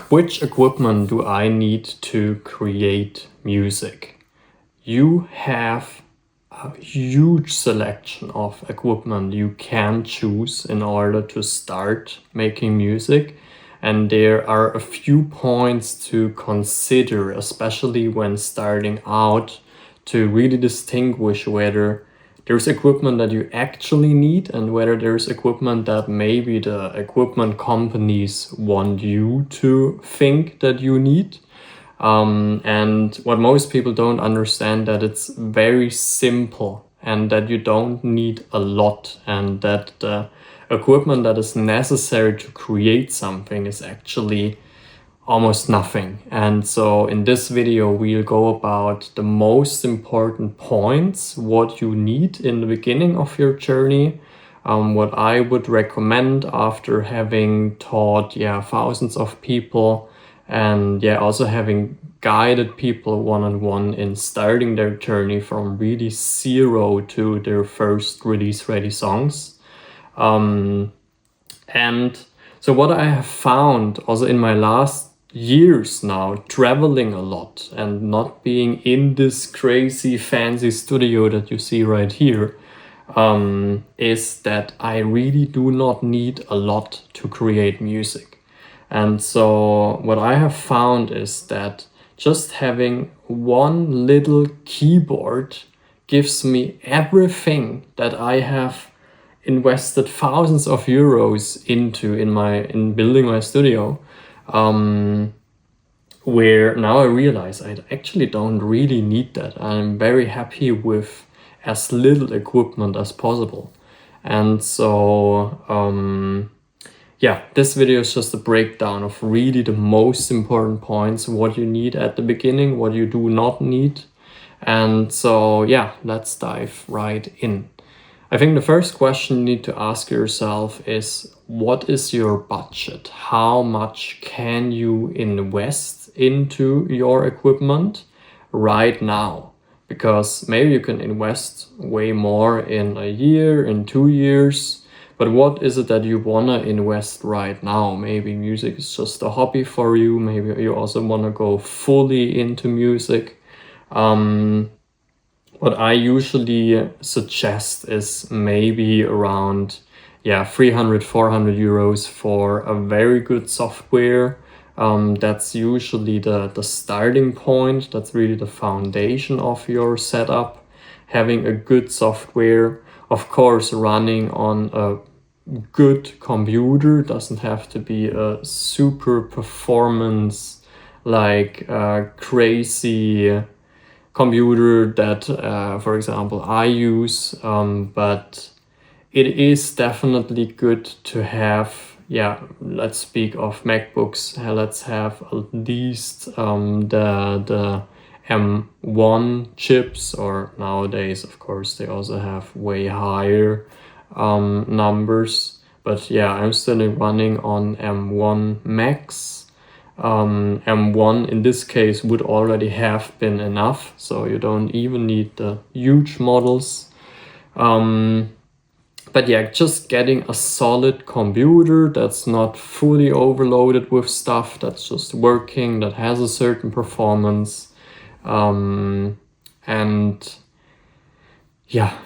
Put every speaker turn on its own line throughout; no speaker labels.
Which equipment do I need to create music? You have a huge selection of equipment you can choose in order to start making music. And there are a few points to consider, especially when starting out, to really distinguish whether there's equipment that you actually need and whether there's equipment that maybe the equipment companies want you to think that you need. And what most people don't understand, that it's very simple and that you don't need a lot, and that the equipment that is necessary to create something is actually almost nothing. And so in this video, we'll go about the most important points, what you need in the beginning of your journey, what I would recommend after having taught thousands of people, and also having guided people one-on-one in starting their journey from really zero to their first release-ready songs. And so what I have found also in my last years now, traveling a lot and not being in this crazy fancy studio that you see right here, is that I really do not need a lot to create music. And so what I have found is that just having one little keyboard gives me everything that I have invested thousands of euros into in building my studio. Where now I realize I actually don't really need that. I'm very happy with as little equipment as possible. And so, this video is just a breakdown of really the most important points, what you need at the beginning, what you do not need. And so, let's dive right in. I think the first question you need to ask yourself is, what is your budget? How much can you invest into your equipment right now? Because maybe you can invest way more in a year, in 2 years, but what is it that you wanna invest right now? Maybe music is just a hobby for you. Maybe you also wanna go fully into music. What I usually suggest is maybe around 300, 400 euros for a very good software. That's usually the starting point. That's really the foundation of your setup. Having a good software, of course, running on a good computer, doesn't have to be a super performance, like crazy computer that, for example, I use, but it is definitely good to have, let's speak of MacBooks, let's have at least the M1 chips, or nowadays, of course, they also have way higher numbers, but I'm still running on M1 Max. M1 in this case would already have been enough, so you don't even need the huge models. But just getting a solid computer that's not fully overloaded with stuff, that's just working, that has a certain performance, and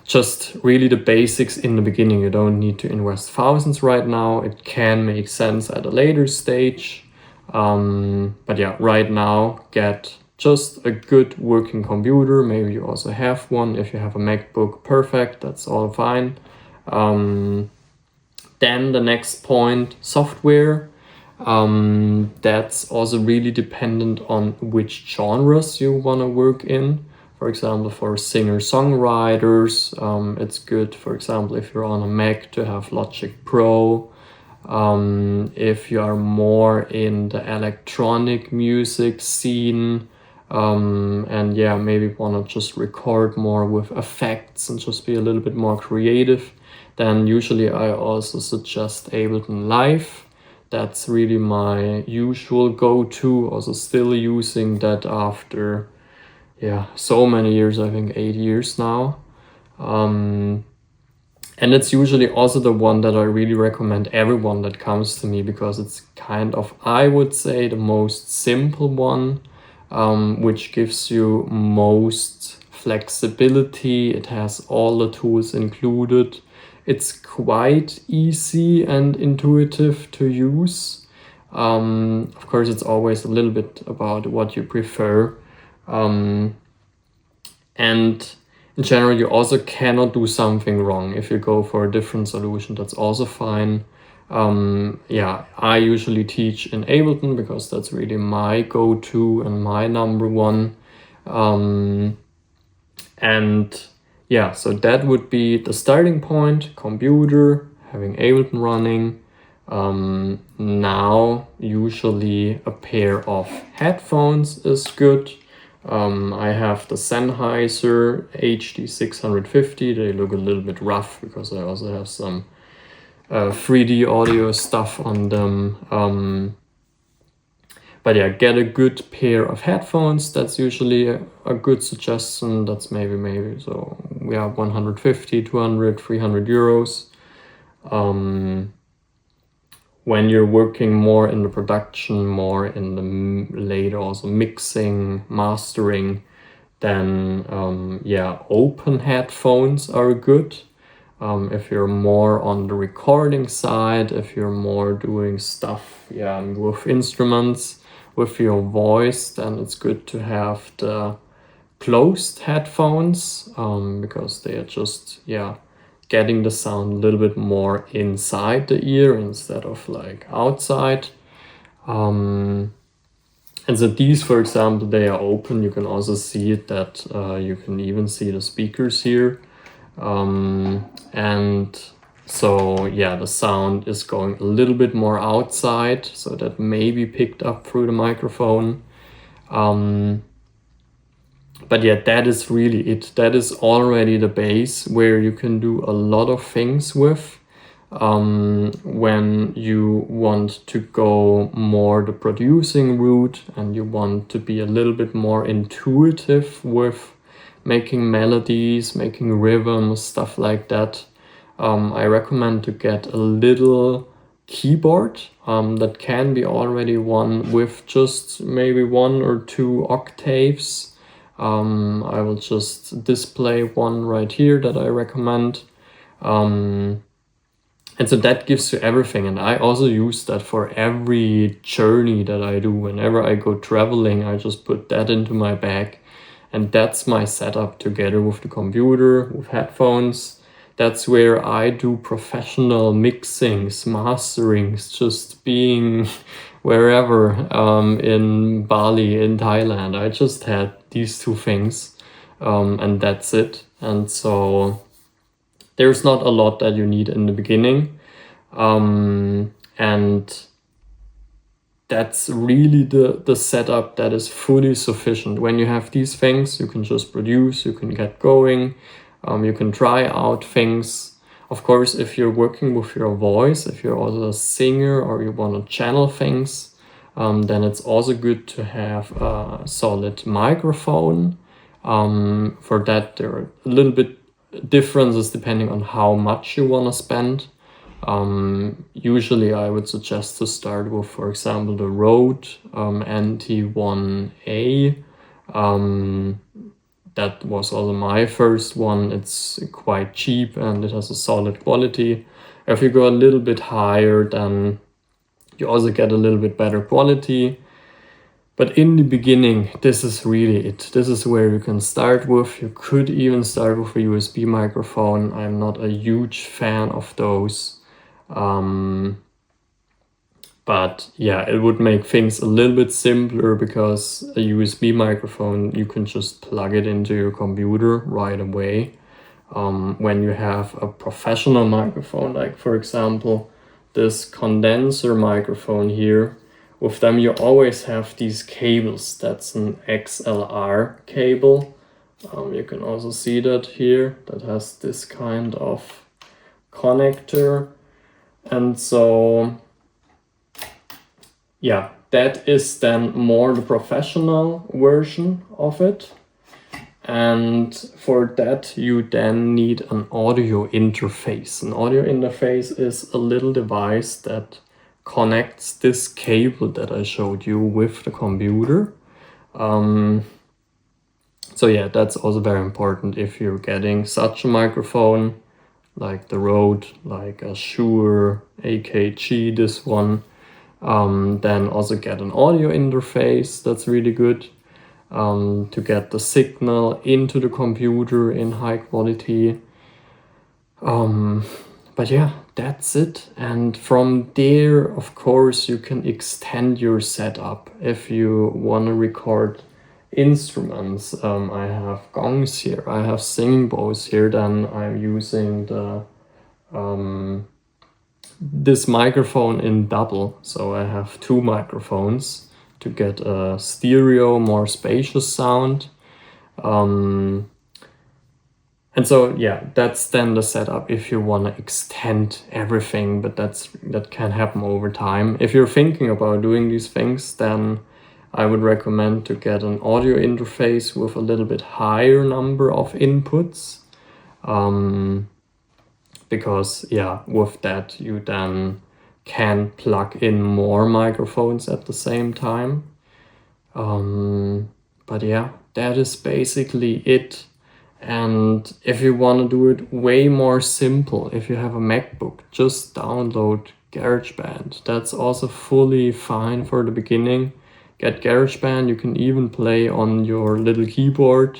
just really the basics in the beginning. You don't need to invest thousands right now. It can make sense at a later stage. But right now, get just a good working computer. Maybe you also have one. If you have a MacBook, perfect, that's all fine. Then the next point, software. That's also really dependent on which genres you want to work in. For example, for singer-songwriters, it's good, for example, if you're on a Mac, to have Logic Pro. If you are more in the electronic music scene, and maybe want to just record more with effects and just be a little bit more creative, then usually I also suggest Ableton Live. That's really my usual go-to, also still using that after so many years, I think 8 years now. And it's usually also the one that I really recommend everyone that comes to me, because it's kind of, I would say, the most simple one, which gives you most flexibility. It has all the tools included. It's quite easy and intuitive to use. Of course, it's always a little bit about what you prefer. And in general, you also cannot do something wrong. If you go for a different solution, that's also fine. Yeah, I usually teach in Ableton because that's really my go-to and my number one. And yeah, so that would be the starting point: computer, having Ableton running. Now, usually a pair of headphones is good. I have the Sennheiser HD650. They look a little bit rough because I also have some 3D audio stuff on them. But yeah, get a good pair of headphones. That's usually a good suggestion. That's maybe so we have 150, 200, 300 euros. When you're working more in the production, more in the later also mixing, mastering, then yeah, open headphones are good. If you're more on the recording side, if you're more doing stuff, yeah, with instruments, with your voice, then it's good to have the closed headphones, because they are just, yeah, getting the sound a little bit more inside the ear instead of like outside. And so these, for example, they are open. You can also see it that you can even see the speakers here. And so yeah, the sound is going a little bit more outside, so that may be picked up through the microphone. But yeah, that is really it. That is already the base where you can do a lot of things with. When you want to go more the producing route and you want to be a little bit more intuitive with making melodies, making rhythms, stuff like that, I recommend to get a little keyboard that can be already one with just maybe 1 or 2 octaves. I will just display one right here that I recommend. And so that gives you everything. And I also use that for every journey that I do. Whenever I go traveling, I just put that into my bag. And that's my setup together with the computer, with headphones. That's where I do professional mixings, masterings, just being wherever, in Bali, in Thailand. I just had these 2 things, and that's it. And so there's not a lot that you need in the beginning. And that's really the setup that is fully sufficient. When you have these things, you can just produce, you can get going, you can try out things. Of course, if you're working with your voice, if you're also a singer or you want to channel things, then it's also good to have a solid microphone. For that, there are a little bit differences depending on how much you want to spend. Usually I would suggest to start with, for example, the Rode NT1A. That was also my first one. It's quite cheap and it has a solid quality. If you go a little bit higher, then you also get a little bit better quality. But in the beginning, this is really it. This is where you can start with. You could even start with a USB microphone. I'm not a huge fan of those. But yeah, it would make things a little bit simpler because a USB microphone, you can just plug it into your computer right away. When you have a professional microphone, like for example, this condenser microphone here, with them you always have these cables. That's an XLR cable. You can also see that here, that has this kind of connector. And so, yeah, that is then more the professional version of it. And for that, you then need an audio interface. An audio interface is a little device that connects this cable that I showed you with the computer. So yeah, that's also very important if you're getting such a microphone, like the Rode, like a Shure AKG, this one. Then also get an audio interface, that's really good. To get the signal into the computer in high quality. But yeah, that's it. And from there, of course, you can extend your setup if you want to record instruments. I have gongs here, I have singing bowls here, then I'm using the this microphone in double. So I have two microphones to get a stereo, more spacious sound. And so yeah, that's then the setup if you want to extend everything, but that can happen over time. If you're thinking about doing these things, then I would recommend to get an audio interface with a little bit higher number of inputs. Because yeah, with that you then can plug in more microphones at the same time. But yeah, that is basically it. And if you want to do it way more simple, if you have a MacBook, just download GarageBand. That's also fully fine for the beginning. Get GarageBand, you can even play on your little keyboard.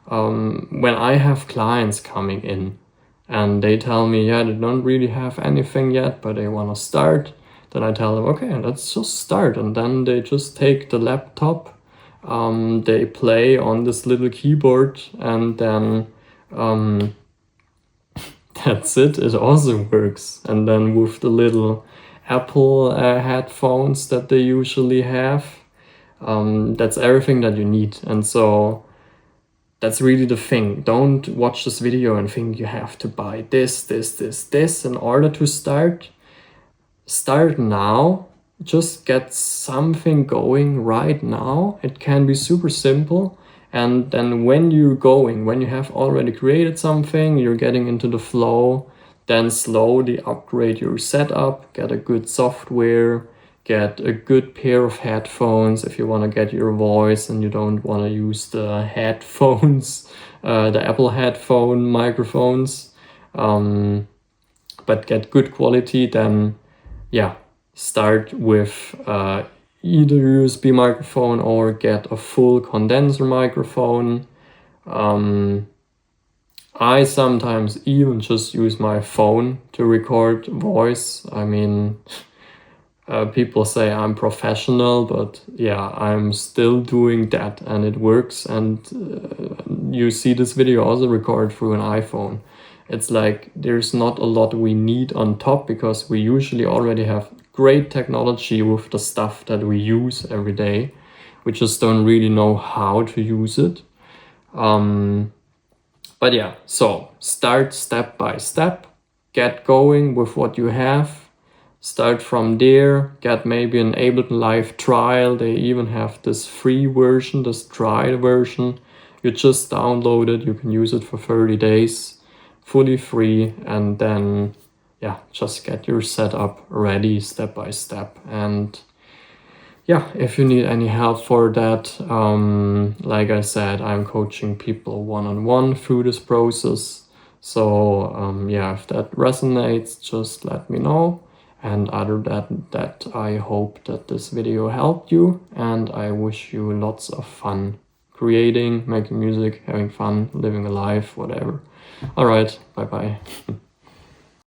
When I have clients coming in and they tell me, yeah, they don't really have anything yet, but they want to start, then I tell them, okay, let's just start. And then they just take the laptop, they play on this little keyboard, and then that's it. It also works. And then with the little Apple headphones that they usually have, that's everything that you need. And so that's really the thing. Don't watch this video and think you have to buy this in order to start. Start now. Just get something going right now. It can be super simple. And then when you have already created something, you're getting into the flow, then slowly upgrade your setup, get a good software, get a good pair of headphones if you want to get your voice and you don't want to use the headphones, the Apple headphone microphones, but get good quality. Then yeah, start with either USB microphone or get a full condenser microphone. I sometimes even just use my phone to record voice. I mean, people say I'm professional, but yeah, I'm still doing that and it works. And you see this video also recorded through an iPhone. It's like there's not a lot we need on top because we usually already have great technology with the stuff that we use every day. We just don't really know how to use it. But yeah, so start step by step, get going with what you have. Start from there, get maybe an Ableton Live trial. They even have this free version, this trial version. You just download it, you can use it for 30 days, fully free, and then yeah, just get your setup ready step by step. And yeah, if you need any help for that, like I said, I'm coaching people one-on-one through this process. So yeah, if that resonates, just let me know. And other than that, I hope that this video helped you, and I wish you lots of fun creating, making music, having fun, living a life, whatever. All right, bye-bye.